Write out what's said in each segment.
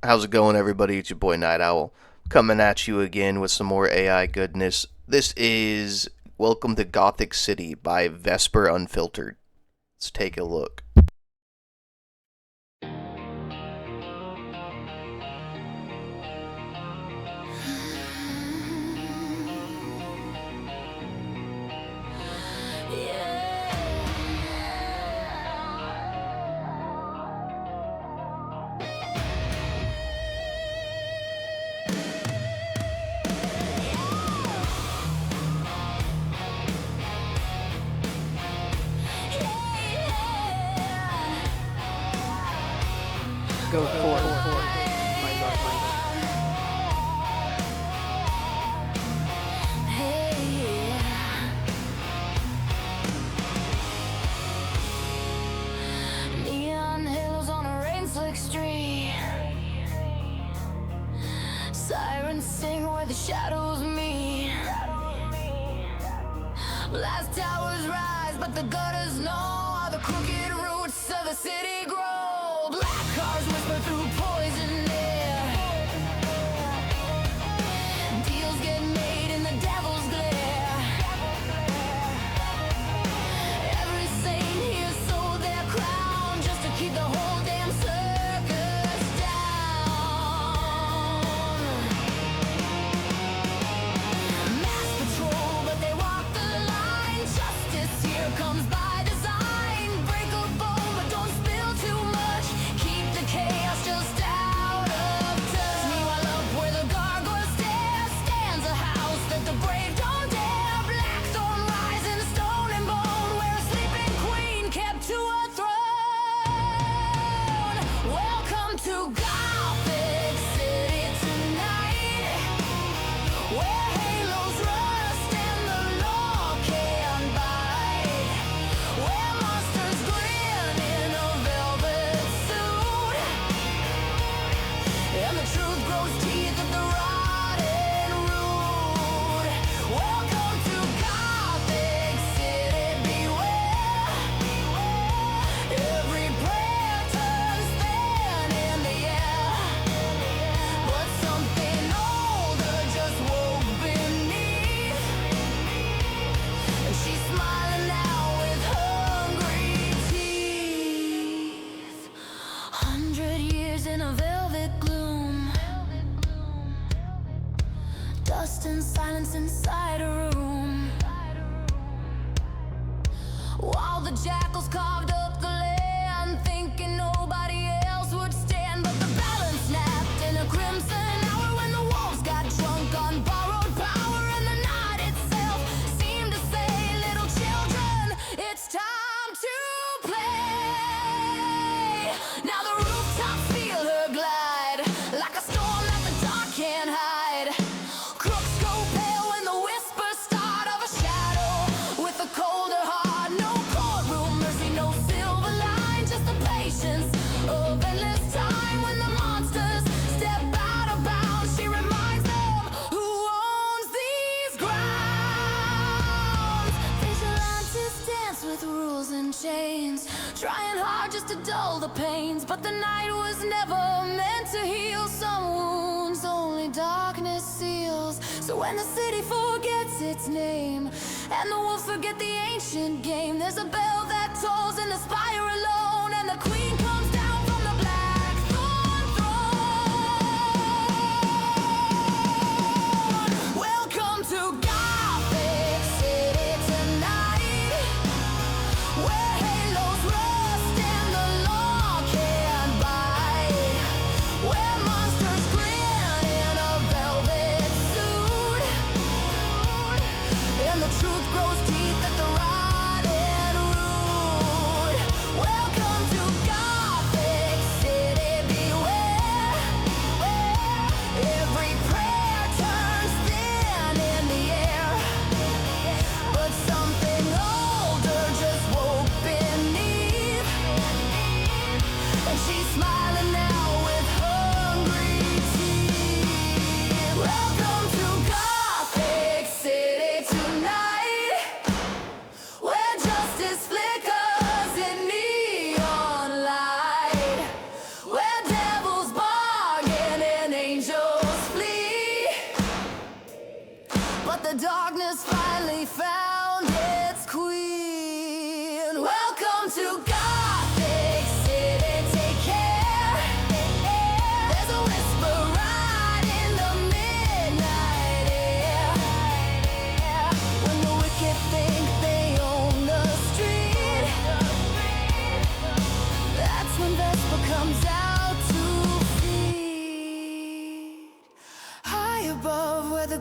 How's it going, everybody? It's your boy Nightowl coming at you again with some more AI goodness. This is Welcome to Gothic City by Vesper Unfiltered. Let's take a look. Go for it. My darling. Neon hills on a rain-slick street. Sirens sing where the shadows meet. Last towers rise, but the gutters know how the crooked roots of the city grow. Black cars whisper through poison air. Deals get made in the devil's glare. Every saint here sold their crown just to keep the whole damn circus down. Mass patrol, but they walk the line. Justice here comes by design. Break a bone, but don't spill too much. Keep the chaos just out of touch. Meanwhile, up where the gargoyle stare stands a house that the brave don't dare. Blackthorn rising, stone and bone, where a sleeping queen kept to a throne. Welcome to Gothic City tonight, where halos rust and the law can't bite, where monsters grin in a velvet suit, and the truth grows teeth at the rotten root. Welcome to Gothic City, beware. Every prayer turns thin in the air, but something older just woke beneath, and she's smiling now with hungry teeth. 100 years in a velvet gloom, dust and silence inside a room, while the jackals carved up the land, thinking nobody else would stand. But the balance snapped in a crimson hour when the wolves got drunk on borrowed power, and the night itself seemed to say, little children, it's time to play. Now the rooftops feel her glide, like a storm that the dark can't hide. Crooks go pale when the whispers start of a shadow with a colder heart. No courtroom mercy, no silver line, just the patience of endless time. When the monsters step out of bounds, she reminds them who owns these grounds. Vigilantes dance with rules and chains, trying hard just to dull the pains, but the night was never meant to heal some wounds only darkness seals. So when the city forgets its name and the wolves forget the ancient game, there's a bell that tolls in the spire alone, and the queen comes down from the blackthorn throne. Welcome to Gothic City tonight, where halos rust and the law can't bite, where monsters grin in a velvet suit, and the truth grows teeth at the rotten root. Welcome to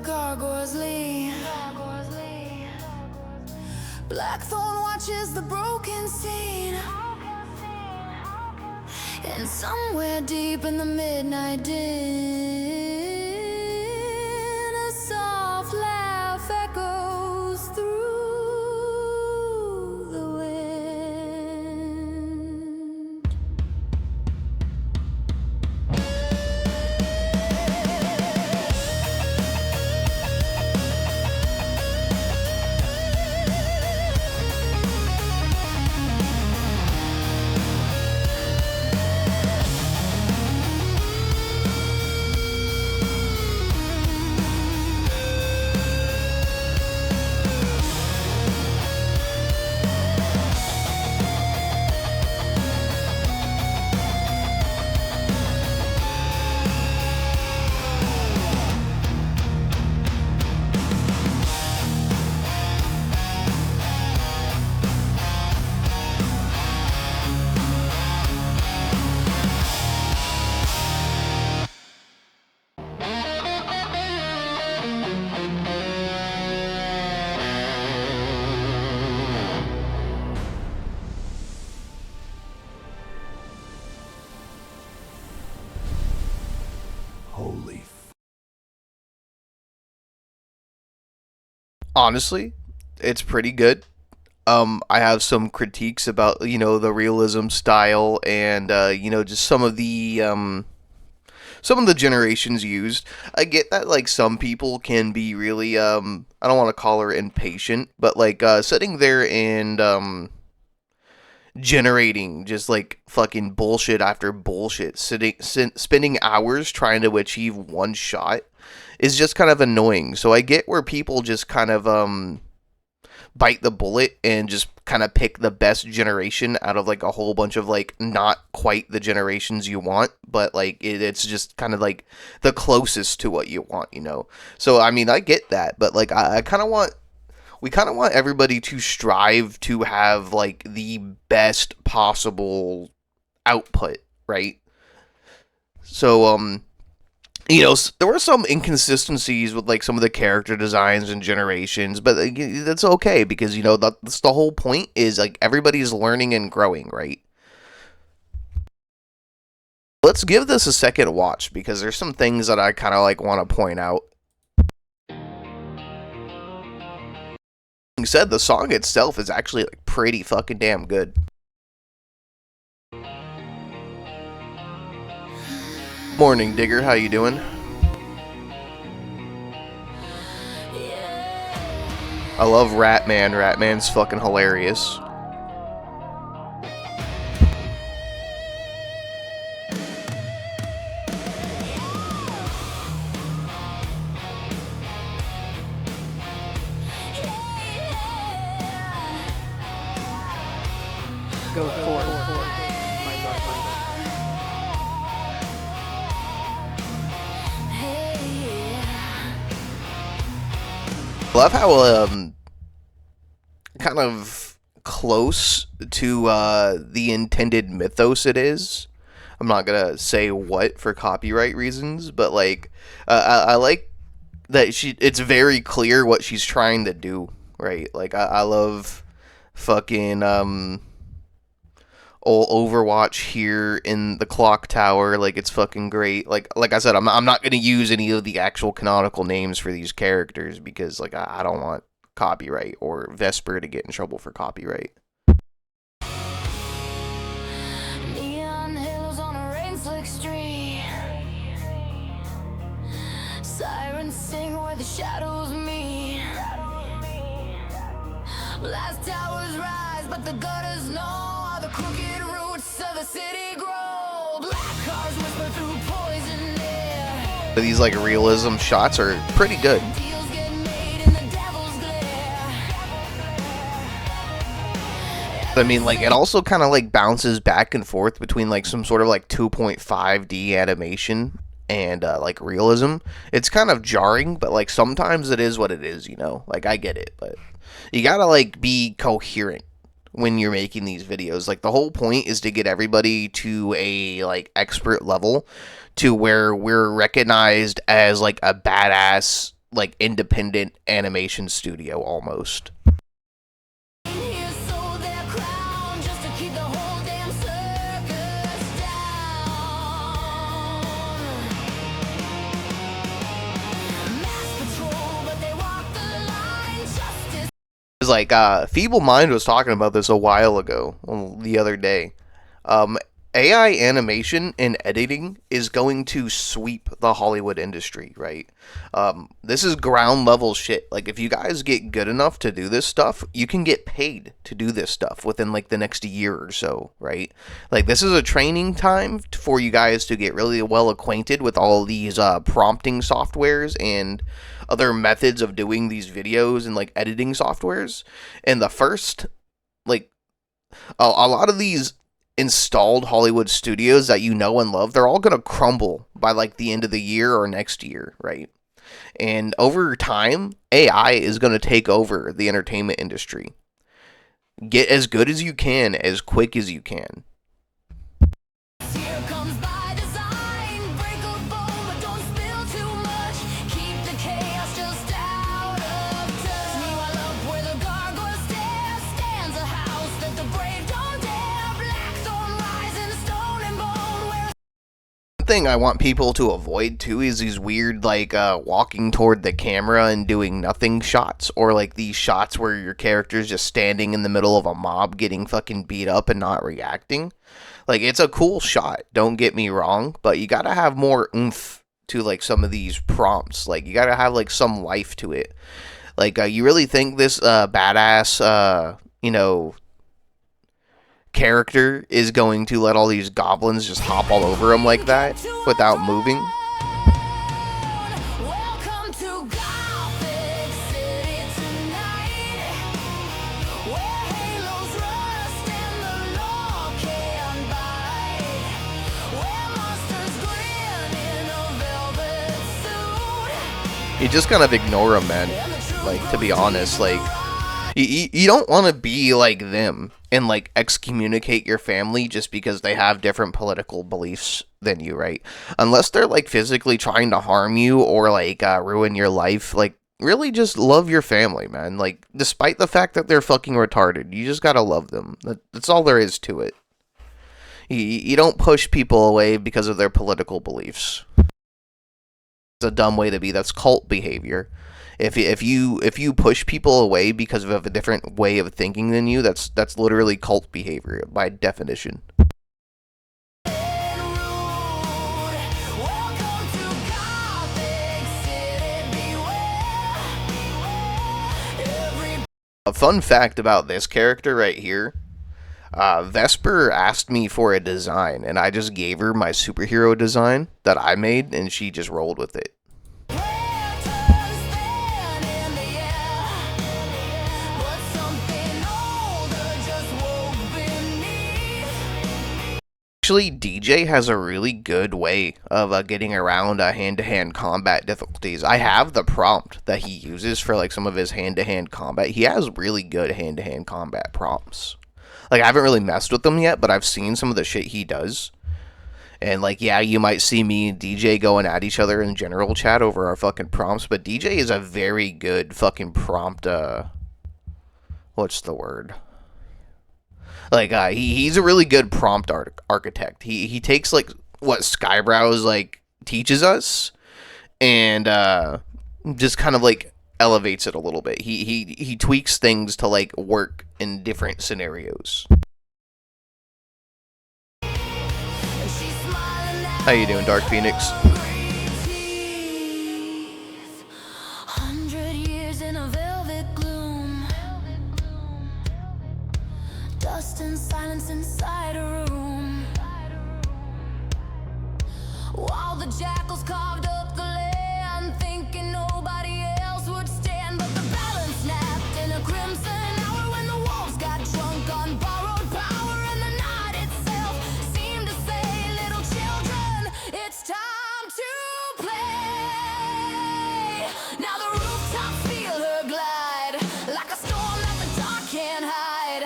gargoyles leave. Blackthorn watches the broken scene. And somewhere deep in the midnight din, a soft laugh echoes through the wind. Honestly, it's pretty good. I have some critiques about, the realism style and, just some of the generations used. I get that, like, some people can be really, I don't want to call her impatient, but, like, sitting there and, generating just, like, fucking bullshit after bullshit, spending hours trying to achieve one shot is just kind of annoying. So I get where people just kind of, bite the bullet and just kind of pick the best generation out of like a whole bunch of like not quite the generations you want, but like it's just kind of like the closest to what you want. So I mean, I get that, but like I kind of want we kind of want everybody to strive to have like the best possible output, right? So there were some inconsistencies with like some of the character designs and generations, but like, that's okay because that's the whole point is like everybody's learning and growing, right? Let's give this a second watch because there's some things that I kind of like want to point out. Like said, the song itself is actually like pretty fucking damn good. Morning, Digger. How you doing? I love Ratman. Ratman's fucking hilarious. Go forth, my dark knight. Love how kind of close to the intended mythos it is. I'm not gonna say what for copyright reasons, but like I like that it's very clear what she's trying to do, right? Like I love fucking old Overwatch here in the clock tower. Like it's fucking great. Like I said, I'm not gonna use any of the actual canonical names for these characters because like I don't want copyright or Vesper to get in trouble for copyright. Neon hills on a rain-slick street. Sirens sing where the shadows meet. Last towers rise, but the gutters know how the crooked roots of the city grow. Black cars whisper through poison air. These like realism shots are pretty good. Deals get made in the devil's glare. I mean, like, it also kind of, like, bounces back and forth between, like, some sort of, like, 2.5D animation and, like, realism. It's kind of jarring, but, like, sometimes it is what it is, Like, I get it, but you gotta, like, be coherent when you're making these videos. Like, the whole point is to get everybody to a, like, expert level to where we're recognized as, like, a badass, like independent animation studio almost. Here sold their crown just to keep the whole damn circus down. Mass patrol, but they walk the line. Justice. It's like Feeble Mind was talking about this a while ago, well, the other day. AI animation and editing is going to sweep the Hollywood industry, right? This is ground level shit. Like, if you guys get good enough to do this stuff, you can get paid to do this stuff within like the next year or so, right? Like, this is a training time for you guys to get really well acquainted with all these prompting softwares and other methods of doing these videos and like editing softwares. And the first, like, a lot of these installed Hollywood studios that you know and love, they're all going to crumble by like the end of the year or next year, right? And over time, AI is going to take over the entertainment industry. Get as good as you can, as quick as you can. Here comes by design. Break a bone, but don't spill too much. Keep the chaos just out of touch. Meanwhile, up where the gargoyle stairs stands a house that the brave don't dare. Blackthorn rising, stone and bone. Where One thing I want people to avoid too is these weird like walking toward the camera and doing nothing shots, or like these shots where your character's just standing in the middle of a mob getting fucking beat up and not reacting. Like, it's a cool shot, don't get me wrong, but you gotta have more oomph to like some of these prompts. Like, you gotta have like some life to it. Like, you really think this badass character is going to let all these goblins just hop all over him like that without moving? welcome to Gothik City tonight, where halos rust and the law can't bite, where monsters grin in a velvet suit. You just kind of ignore them, man. Like, to be honest, like, you don't want to be like them and like excommunicate your family just because they have different political beliefs than you, right? Unless they're like physically trying to harm you or like ruin your life. Like, really just love your family, man. Like, despite the fact that they're fucking retarded, you just gotta love them. That's all there is to it. You don't push people away because of their political beliefs. It's a dumb way to be. That's cult behavior. If you push people away because of a different way of thinking than you, that's literally cult behavior by definition. Welcome to Gothik City, beware. A fun fact about this character right here, Vesper asked me for a design, and I just gave her my superhero design that I made, and she just rolled with it. Actually, DJ has a really good way of getting around hand-to-hand combat difficulties. I have the prompt that he uses for like some of his hand-to-hand combat. He has really good hand-to-hand combat prompts. Like, I haven't really messed with them yet, but I've seen some of the shit he does. And like, yeah, you might see me and DJ going at each other in general chat over our fucking prompts, but DJ is a very good fucking prompt, what's the word? Like, he's a really good prompt architect. He takes, like, what Skybrowse, like, teaches us, and, just kind of, like, elevates it a little bit. He tweaks things to, like, work in different scenarios. How you doing, Dark Phoenix? 100 years in a velvet gloom. Dust and silence inside a room. While the jackals carved up the land, thinking nobody else would stand. But the balance snapped in a crimson hour when the wolves got drunk on borrowed power. And the night itself seemed to say, little children, it's time to play. Now the rooftops feel her glide, like a storm that the dark can't hide.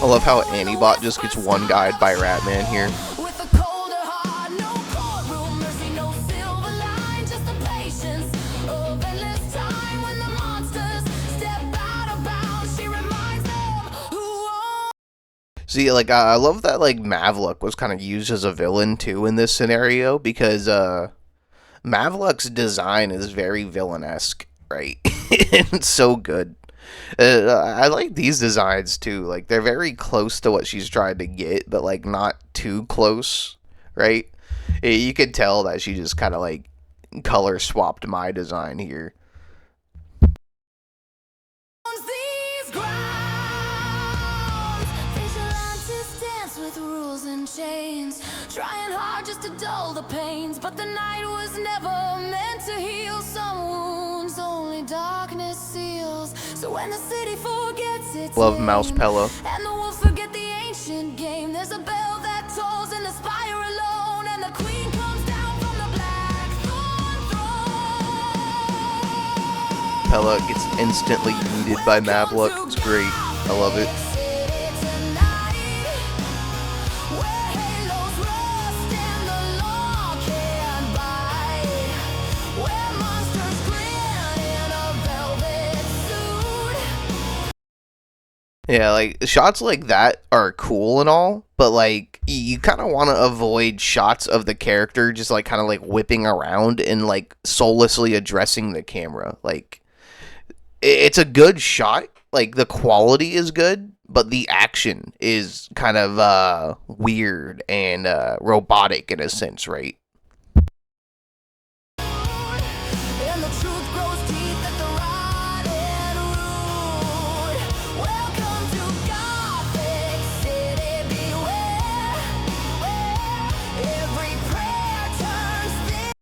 I love how Antibot just gets one guyed by Ratman here. With a colder heart, no courtroom mercy, no silver line, just the patience of See, like I love that like Mavlook was kind of used as a villain too in this scenario because Mavlook's design is very villain-esque, right? It's so good. I like these designs too. Like they're very close to what she's trying to get, but like not too close, right? You could tell that she just kind of like color swapped my design here. These grounds, vigilantes dance with rules and chains, trying hard just to dull the pains, but the night was never meant to heal some wounds, only darkness seals. So when the city forgets its Love name, Mouse Pella. and the wolves forget the ancient game, there's a bell that tolls in the spire alone, and the queen comes down from the black throne. Pella gets instantly yeeted by Mavlook. It's great. I love it. Yeah, like shots like that are cool and all, but like you kind of want to avoid shots of the character just like kind of like whipping around and like soullessly addressing the camera. Like it's a good shot, like the quality is good, but the action is kind of weird and robotic in a sense, right? And the truth grows deep at the rod and root. Welcome to Gothic City, beware. Every prayer turns thin.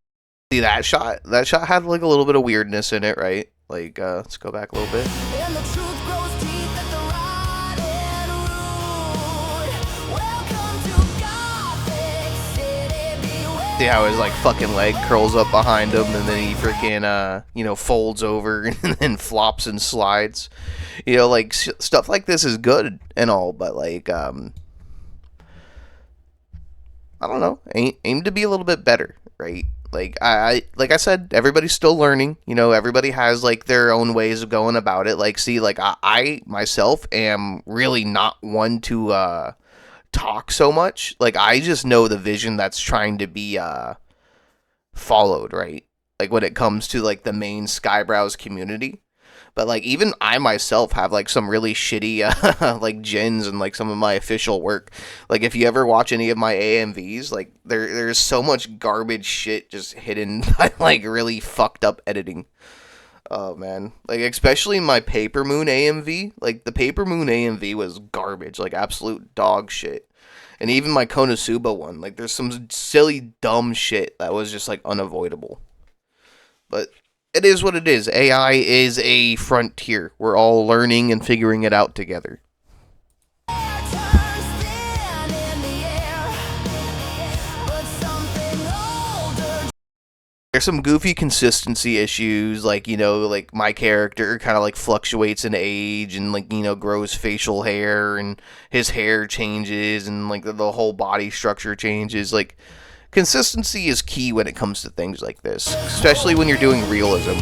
See that shot? That shot had like a little bit of weirdness in it, right? Like let's go back a little bit. And the truth grows deep at the rod and root. Welcome to Gothic City, beware. See how his like fucking leg curls up behind him and then he freaking folds over and then flops and slides. You know, like stuff like this is good and all, but like I don't know, aim to be a little bit better, right? Like like I said, everybody's still learning. You know, everybody has like their own ways of going about it. Like, see, like I myself am really not one to talk so much. Like, I just know the vision that's trying to be followed, right? Like when it comes to like the main Skybrowse community. But like even I myself have like some really shitty like gens and like some of my official work. Like if you ever watch any of my AMVs, like there's so much garbage shit just hidden by like really fucked up editing. Oh man, like especially my Paper Moon AMV. Like the Paper Moon AMV was garbage, like absolute dog shit. And even my Konosuba one, like there's some silly dumb shit that was just like unavoidable. But it is what it is. AI is a frontier. We're all learning and figuring it out together. There's some goofy consistency issues, like, you know, like my character kind of like fluctuates in age and like, you know, grows facial hair and his hair changes and like the whole body structure changes. Like, consistency is key when it comes to things like this, especially when you're doing realism.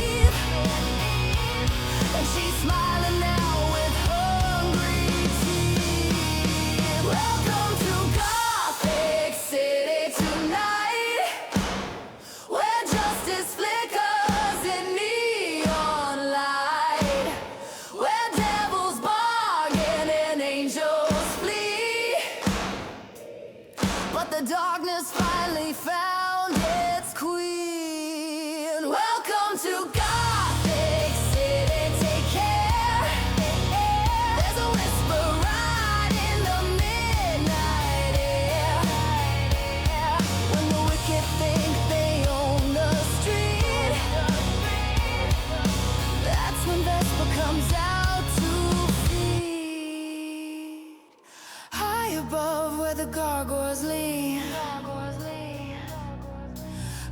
Darkness finally found its queen. Welcome to Gothic City, take care. There's a whisper right in the midnight air. When the wicked think they own the street, that's when Vespa comes out to feed. High above where the gargoyles lean,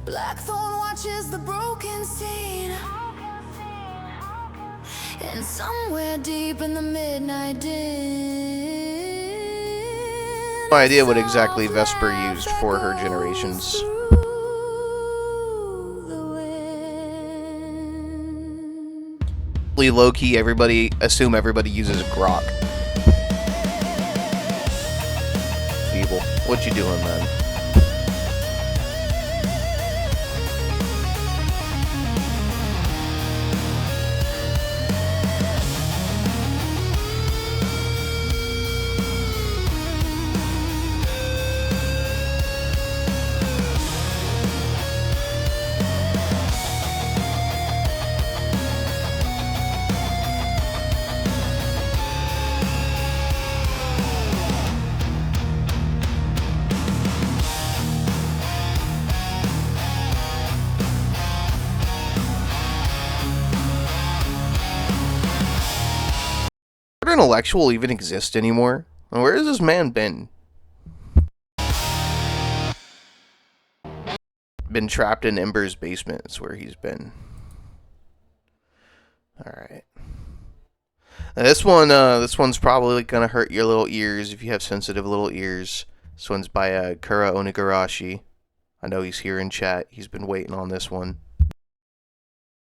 Blackthorn watches the broken scene, and somewhere deep in the midnight din, No idea what exactly Vesper used for her generations. Low-key, everybody uses Grok. What you doing, man? Does intellectual even exist anymore? Where has this man been? Been trapped in Ember's basement. That's where he's been. Alright. This one's probably gonna hurt your little ears if you have sensitive little ears. This one's by Kura Onigarashi. I know he's here in chat. He's been waiting on this one.